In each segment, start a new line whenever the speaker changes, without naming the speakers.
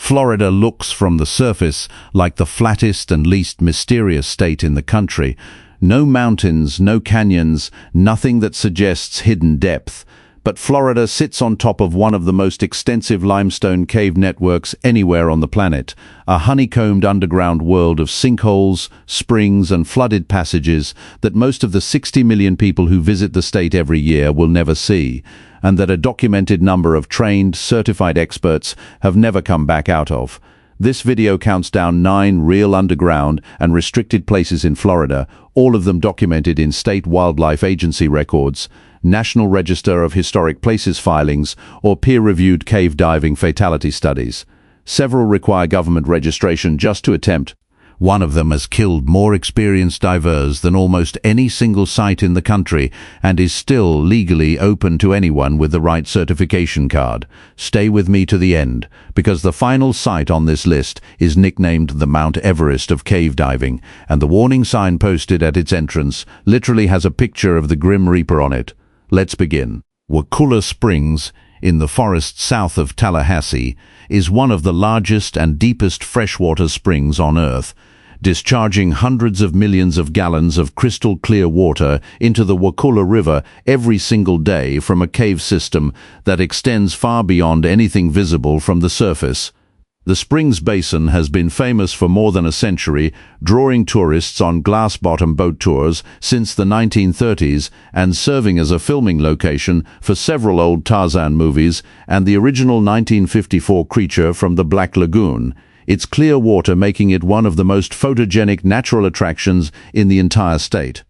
Florida looks from the surface like the flattest and least mysterious state in the country. No mountains, no canyons, nothing that suggests hidden depth. But Florida sits on top of one of the most extensive limestone cave networks anywhere on the planet, a honeycombed underground world of sinkholes, springs and flooded passages that most of the 60 million people who visit the state every year will never see, and that a documented number of trained, certified experts have never come back out of. This video counts down 9 real underground and restricted places in Florida, all of them documented in State Wildlife Agency records, National Register of Historic Places filings, or peer-reviewed cave diving fatality studies. Several require government registration just to attempt. One of them has killed more experienced divers than almost any single site in the country and is still legally open to anyone with the right certification card. Stay with me to the end, because the final site on this list is nicknamed the Mount Everest of cave diving, and the warning sign posted at its entrance literally has a picture of the Grim Reaper on it. Let's begin. Wakulla Springs, in the forest south of Tallahassee, is one of the largest and deepest freshwater springs on Earth, discharging hundreds of millions of gallons of crystal clear water into the Wakulla River every single day from a cave system that extends far beyond anything visible from the surface. The Springs Basin has been famous for more than a century, drawing tourists on glass-bottom boat tours since the 1930s and serving as a filming location for several old Tarzan movies and the original 1954 creature from the Black Lagoon, its clear water making it one of the most photogenic natural attractions in the entire state.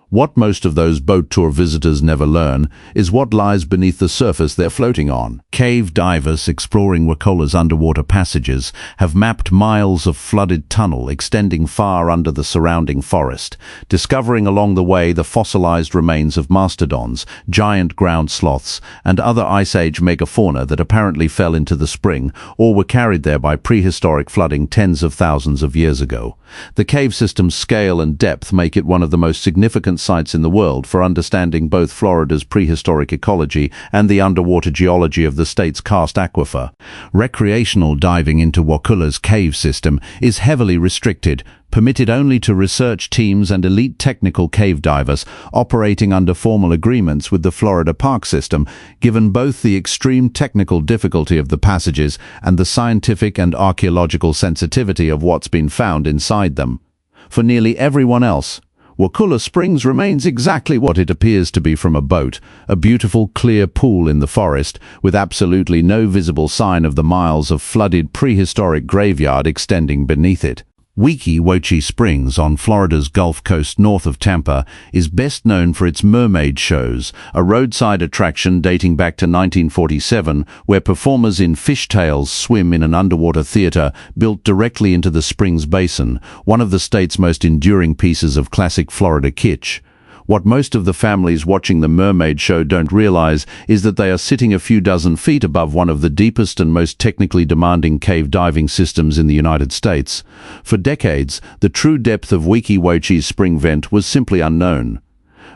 What most of those boat tour visitors never learn is what lies beneath the surface they're floating on. Cave divers exploring Wakulla's underwater passages have mapped miles of flooded tunnel extending far under the surrounding forest, discovering along the way the fossilized remains of mastodons, giant ground sloths, and other Ice Age megafauna that apparently fell into the spring or were carried there by prehistoric flooding tens of thousands of years ago. The cave system's scale and depth make it one of the most significant sites in the world for understanding both Florida's prehistoric ecology and the underwater geology of the state's karst aquifer. Recreational diving into Wakulla's cave system is heavily restricted, permitted only to research teams and elite technical cave divers operating under formal agreements with the Florida Park System, given both the extreme technical difficulty of the passages and the scientific and archaeological sensitivity of what's been found inside them. For nearly everyone else, Wakulla Springs remains exactly what it appears to be from a boat, a beautiful clear pool in the forest with absolutely no visible sign of the miles of flooded prehistoric graveyard extending beneath it. Weeki Wachee Springs on Florida's Gulf Coast north of Tampa is best known for its mermaid shows, a roadside attraction dating back to 1947 where performers in fishtails swim in an underwater theater built directly into the Springs Basin, one of the state's most enduring pieces of classic Florida kitsch. What most of the families watching the mermaid show don't realize is that they are sitting a few dozen feet above one of the deepest and most technically demanding cave diving systems in the United States. For decades, the true depth of Weeki Wachee's spring vent was simply unknown.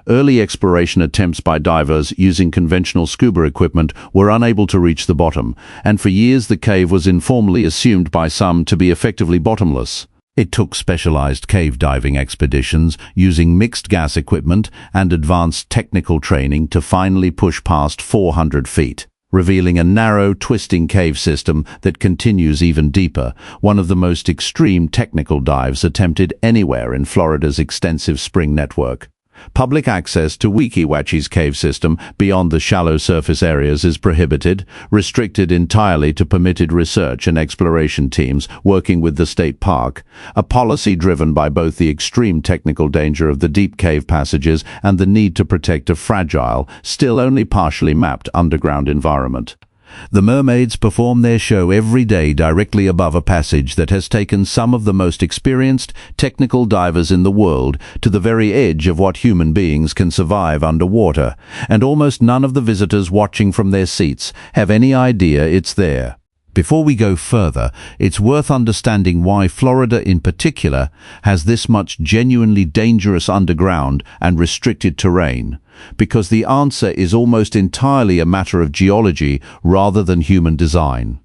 Early exploration attempts by divers using conventional scuba equipment were unable to reach the bottom, and for years the cave was informally assumed by some to be effectively bottomless. It took specialized cave diving expeditions using mixed gas equipment and advanced technical training to finally push past 400 feet, revealing a narrow, twisting cave system that continues even deeper, one of the most extreme technical dives attempted anywhere in Florida's extensive spring network. Public access to Weeki Wachee's cave system beyond the shallow surface areas is prohibited, restricted entirely to permitted research and exploration teams working with the state park, a policy driven by both the extreme technical danger of the deep cave passages and the need to protect a fragile, still only partially mapped underground environment. The mermaids perform their show every day directly above a passage that has taken some of the most experienced technical divers in the world to the very edge of what human beings can survive underwater, and almost none of the visitors watching from their seats have any idea it's there. Before we go further, it's worth understanding why Florida in particular has this much genuinely dangerous underground and restricted terrain, because the answer is almost entirely a matter of geology rather than human design.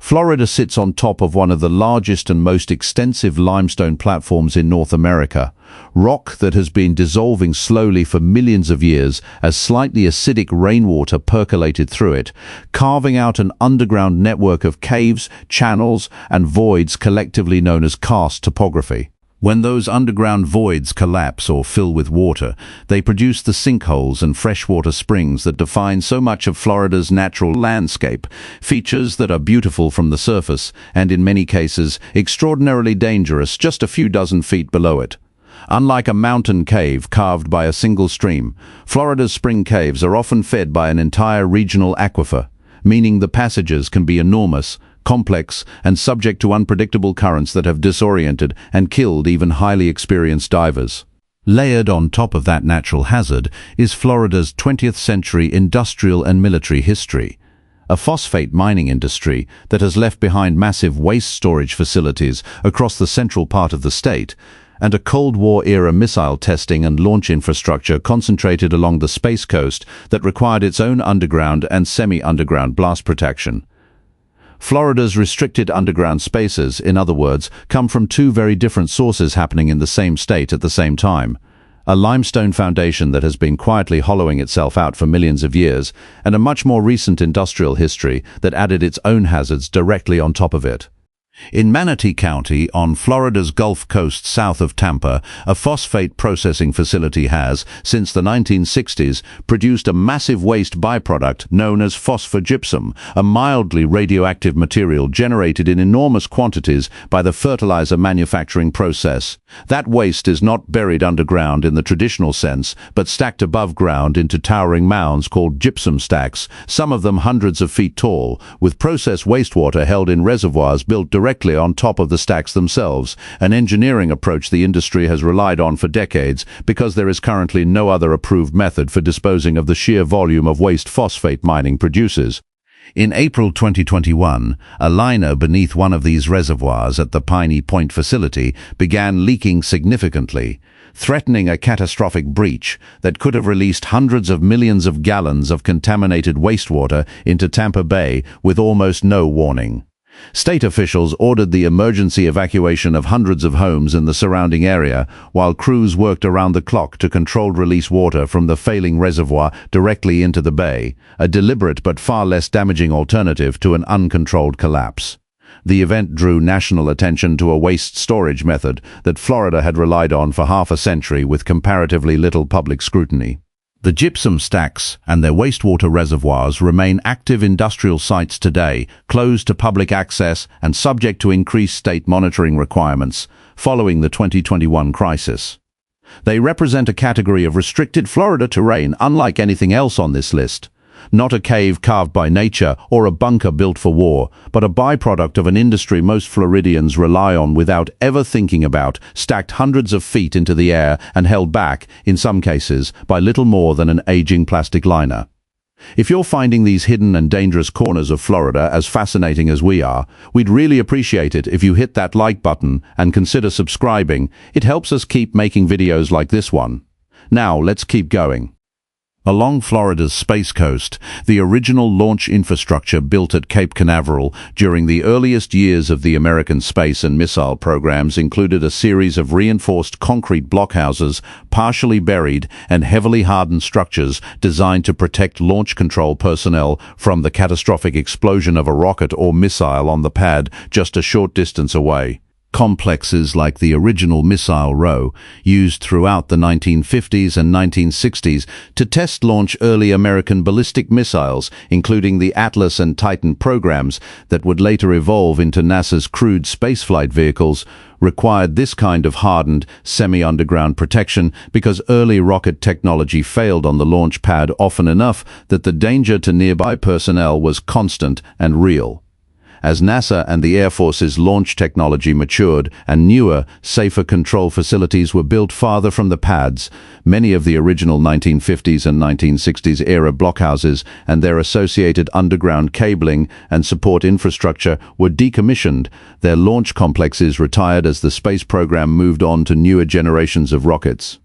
Florida sits on top of one of the largest and most extensive limestone platforms in North America, rock that has been dissolving slowly for millions of years as slightly acidic rainwater percolated through it, carving out an underground network of caves, channels, and voids collectively known as karst topography. When those underground voids collapse or fill with water, they produce the sinkholes and freshwater springs that define so much of Florida's natural landscape, features that are beautiful from the surface and, in many cases, extraordinarily dangerous just a few dozen feet below it. Unlike a mountain cave carved by a single stream, Florida's spring caves are often fed by an entire regional aquifer, meaning the passages can be enormous, complex, and subject to unpredictable currents that have disoriented and killed even highly experienced divers. Layered on top of that natural hazard is Florida's 20th century industrial and military history. A phosphate mining industry that has left behind massive waste storage facilities across the central part of the state, and a Cold War-era missile testing and launch infrastructure concentrated along the Space Coast that required its own underground and semi-underground blast protection. Florida's restricted underground spaces, in other words, come from two very different sources happening in the same state at the same time. A limestone foundation that has been quietly hollowing itself out for millions of years, and a much more recent industrial history that added its own hazards directly on top of it. In Manatee County, on Florida's Gulf Coast south of Tampa, a phosphate processing facility has, since the 1960s, produced a massive waste byproduct known as phosphogypsum, a mildly radioactive material generated in enormous quantities by the fertilizer manufacturing process. That waste is not buried underground in the traditional sense, but stacked above ground into towering mounds called gypsum stacks, some of them hundreds of feet tall, with processed wastewater held in reservoirs built directly on top of the stacks themselves, an engineering approach the industry has relied on for decades because there is currently no other approved method for disposing of the sheer volume of waste phosphate mining produces. In April 2021, a liner beneath one of these reservoirs at the Piney Point facility began leaking significantly, threatening a catastrophic breach that could have released hundreds of millions of gallons of contaminated wastewater into Tampa Bay with almost no warning. State officials ordered the emergency evacuation of hundreds of homes in the surrounding area, while crews worked around the clock to controlled release water from the failing reservoir directly into the bay, a deliberate but far less damaging alternative to an uncontrolled collapse. The event drew national attention to a waste storage method that Florida had relied on for half a century with comparatively little public scrutiny. The gypsum stacks and their wastewater reservoirs remain active industrial sites today, closed to public access and subject to increased state monitoring requirements following the 2021 crisis. They represent a category of restricted Florida terrain unlike anything else on this list. Not a cave carved by nature or a bunker built for war, but a byproduct of an industry most Floridians rely on without ever thinking about, stacked hundreds of feet into the air and held back, in some cases, by little more than an aging plastic liner. If you're finding these hidden and dangerous corners of Florida as fascinating as we are, we'd really appreciate it if you hit that like button and consider subscribing. It helps us keep making videos like this one. Now, let's keep going. Along Florida's Space Coast, the original launch infrastructure built at Cape Canaveral during the earliest years of the American space and missile programs included a series of reinforced concrete blockhouses, partially buried and heavily hardened structures designed to protect launch control personnel from the catastrophic explosion of a rocket or missile on the pad just a short distance away. Complexes like the original Missile Row, used throughout the 1950s and 1960s to test launch early American ballistic missiles, including the Atlas and Titan programs that would later evolve into NASA's crewed spaceflight vehicles, required this kind of hardened, semi-underground protection because early rocket technology failed on the launch pad often enough that the danger to nearby personnel was constant and real. As NASA and the Air Force's launch technology matured and newer, safer control facilities were built farther from the pads, many of the original 1950s and 1960s era blockhouses and their associated underground cabling and support infrastructure were decommissioned, their launch complexes retired as the space program moved on to newer generations of rockets.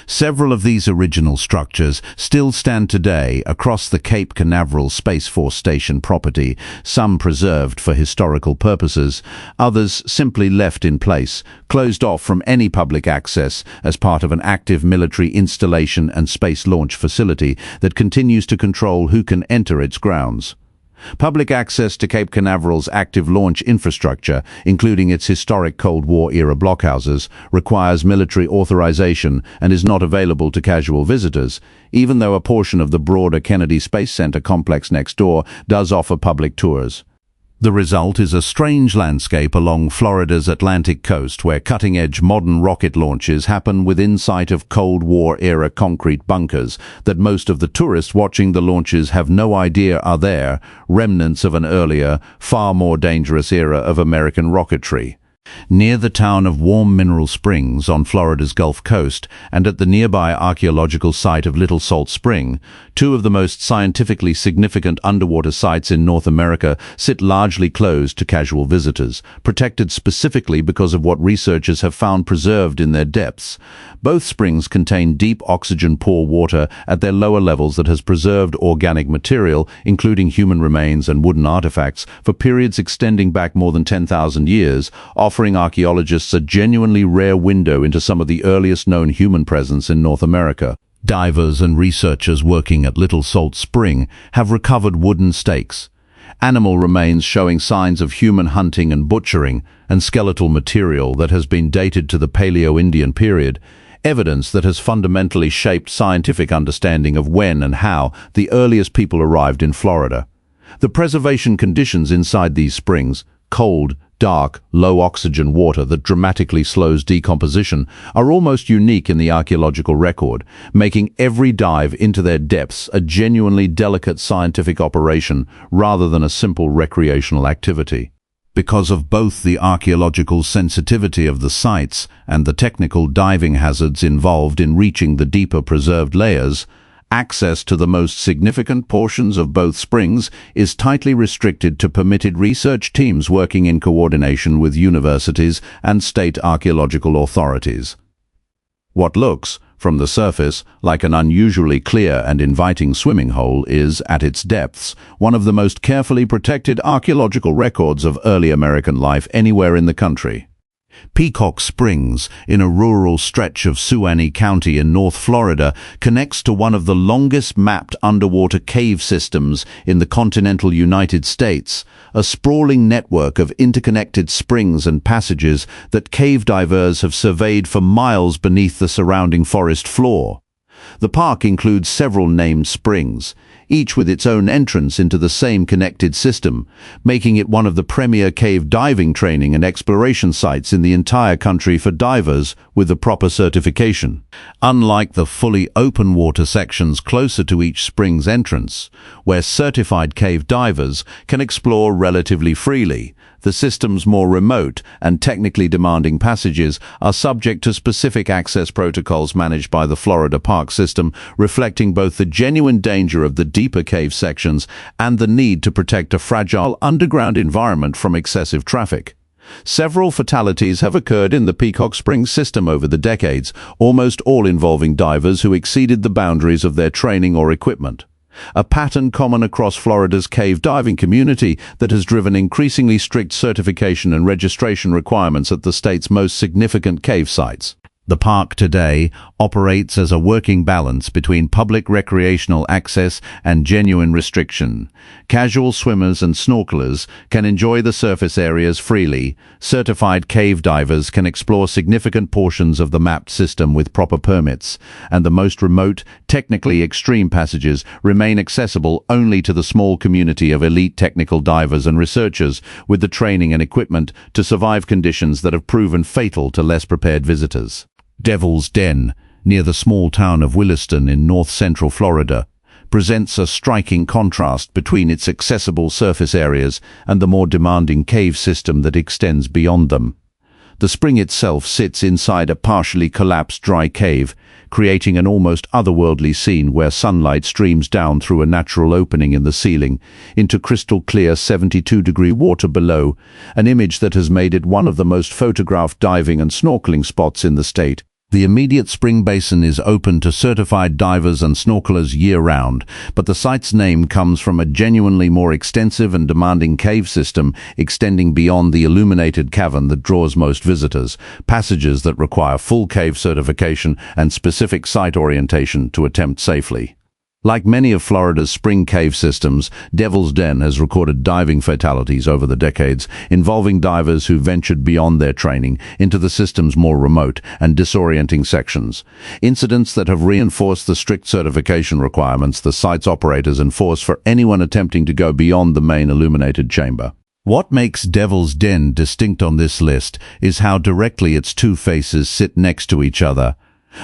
Several of these original structures still stand today across the Cape Canaveral Space Force Station property, some preserved for historical purposes, others simply left in place, closed off from any public access as part of an active military installation and space launch facility that continues to control who can enter its grounds. Public access to Cape Canaveral's active launch infrastructure, including its historic Cold War-era blockhouses, requires military authorization and is not available to casual visitors, even though a portion of the broader Kennedy Space Center complex next door does offer public tours. The result is a strange landscape along Florida's Atlantic coast where cutting-edge modern rocket launches happen within sight of Cold War-era concrete bunkers that most of the tourists watching the launches have no idea are there, remnants of an earlier, far more dangerous era of American rocketry. Near the town of Warm Mineral Springs on Florida's Gulf Coast and at the nearby archaeological site of Little Salt Spring, two of the most scientifically significant underwater sites in North America sit largely closed to casual visitors, protected specifically because of what researchers have found preserved in their depths. Both springs contain deep oxygen-poor water at their lower levels that has preserved organic material, including human remains and wooden artifacts, for periods extending back more than 10,000 years, offering archaeologists a genuinely rare window into some of the earliest known human presence in North America. Divers and researchers working at Little Salt Spring have recovered wooden stakes, animal remains showing signs of human hunting and butchering, and skeletal material that has been dated to the Paleo-Indian period, evidence that has fundamentally shaped scientific understanding of when and how the earliest people arrived in Florida. The preservation conditions inside these springs, cold, dark, low-oxygen water that dramatically slows decomposition, are almost unique in the archaeological record, making every dive into their depths a genuinely delicate scientific operation rather than a simple recreational activity. Because of both the archaeological sensitivity of the sites and the technical diving hazards involved in reaching the deeper preserved layers, access to the most significant portions of both springs is tightly restricted to permitted research teams working in coordination with universities and state archaeological authorities. What looks, from the surface, like an unusually clear and inviting swimming hole is, at its depths, one of the most carefully protected archaeological records of early American life anywhere in the country. Peacock Springs, in a rural stretch of Suwannee County in North Florida, connects to one of the longest mapped underwater cave systems in the continental United States, a sprawling network of interconnected springs and passages that cave divers have surveyed for miles beneath the surrounding forest floor. The park includes several named springs, each with its own entrance into the same connected system, making it one of the premier cave diving training and exploration sites in the entire country for divers with the proper certification. Unlike the fully open water sections closer to each spring's entrance, where certified cave divers can explore relatively freely, the system's more remote and technically demanding passages are subject to specific access protocols managed by the Florida Park System, reflecting both the genuine danger of the deeper cave sections and the need to protect a fragile underground environment from excessive traffic. Several fatalities have occurred in the Peacock Springs system over the decades, almost all involving divers who exceeded the boundaries of their training or equipment. A pattern common across Florida's cave diving community that has driven increasingly strict certification and registration requirements at the state's most significant cave sites. The park today operates as a working balance between public recreational access and genuine restriction. Casual swimmers and snorkelers can enjoy the surface areas freely. Certified cave divers can explore significant portions of the mapped system with proper permits, and the most remote, technically extreme passages remain accessible only to the small community of elite technical divers and researchers with the training and equipment to survive conditions that have proven fatal to less prepared visitors. Devil's Den, near the small town of Williston in north-central Florida, presents a striking contrast between its accessible surface areas and the more demanding cave system that extends beyond them. The spring itself sits inside a partially collapsed dry cave, creating an almost otherworldly scene where sunlight streams down through a natural opening in the ceiling into crystal-clear 72-degree water below, an image that has made it one of the most photographed diving and snorkeling spots in the state. The immediate spring basin is open to certified divers and snorkelers year-round, but the site's name comes from a genuinely more extensive and demanding cave system extending beyond the illuminated cavern that draws most visitors, passages that require full cave certification and specific site orientation to attempt safely. Like many of Florida's spring cave systems, Devil's Den has recorded diving fatalities over the decades, involving divers who ventured beyond their training into the system's more remote and disorienting sections. Incidents that have reinforced the strict certification requirements the site's operators enforce for anyone attempting to go beyond the main illuminated chamber. What makes Devil's Den distinct on this list is how directly its two faces sit next to each other.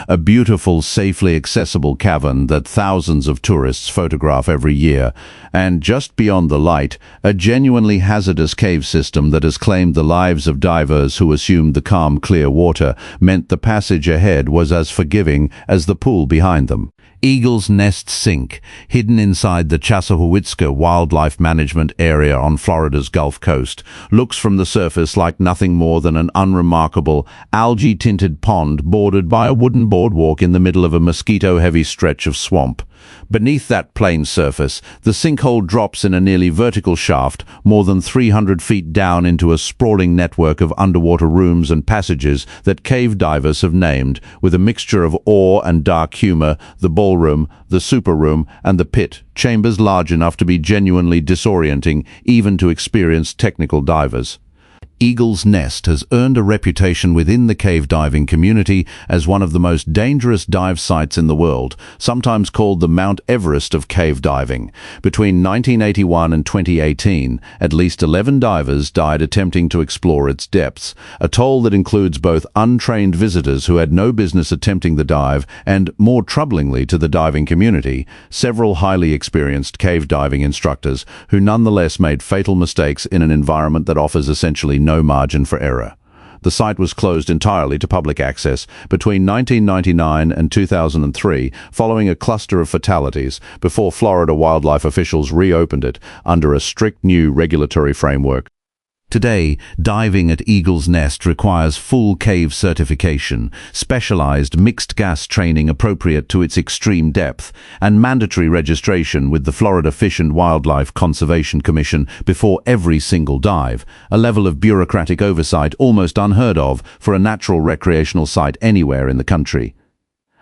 A beautiful, safely accessible cavern that thousands of tourists photograph every year, and just beyond the light, a genuinely hazardous cave system that has claimed the lives of divers who assumed the calm, clear water meant the passage ahead was as forgiving as the pool behind them. Eagle's Nest Sink, hidden inside the Chassahowitzka Wildlife Management Area on Florida's Gulf Coast, looks from the surface like nothing more than an unremarkable, algae-tinted pond bordered by a wooden boardwalk in the middle of a mosquito-heavy stretch of swamp. Beneath that plain surface, the sinkhole drops in a nearly vertical shaft, more than 300 feet down into a sprawling network of underwater rooms and passages that cave divers have named, with a mixture of awe and dark humor, the ballroom, the super room, and the pit, chambers large enough to be genuinely disorienting, even to experienced technical divers. Eagle's Nest has earned a reputation within the cave diving community as one of the most dangerous dive sites in the world, sometimes called the Mount Everest of cave diving. Between 1981 and 2018, at least 11 divers died attempting to explore its depths, a toll that includes both untrained visitors who had no business attempting the dive and, more troublingly to the diving community, several highly experienced cave diving instructors who nonetheless made fatal mistakes in an environment that offers essentially no margin for error. The site was closed entirely to public access between 1999 and 2003, following a cluster of fatalities, before Florida wildlife officials reopened it under a strict new regulatory framework. Today, diving at Eagle's Nest requires full cave certification, specialized mixed gas training appropriate to its extreme depth, and mandatory registration with the Florida Fish and Wildlife Conservation Commission before every single dive, a level of bureaucratic oversight almost unheard of for a natural recreational site anywhere in the country.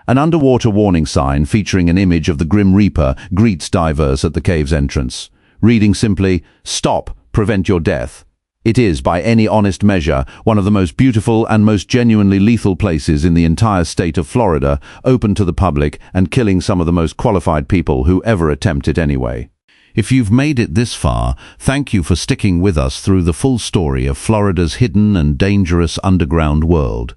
An underwater warning sign featuring an image of the Grim Reaper greets divers at the cave's entrance, reading simply, "Stop, prevent your death." It is, by any honest measure, one of the most beautiful and most genuinely lethal places in the entire state of Florida, open to the public and killing some of the most qualified people who ever attempt it anyway. If you've made it this far, thank you for sticking with us through the full story of Florida's hidden and dangerous underground world.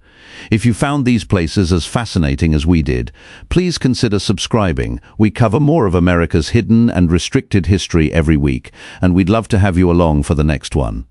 If you found these places as fascinating as we did, please consider subscribing. We cover more of America's hidden and restricted history every week, and we'd love to have you along for the next one.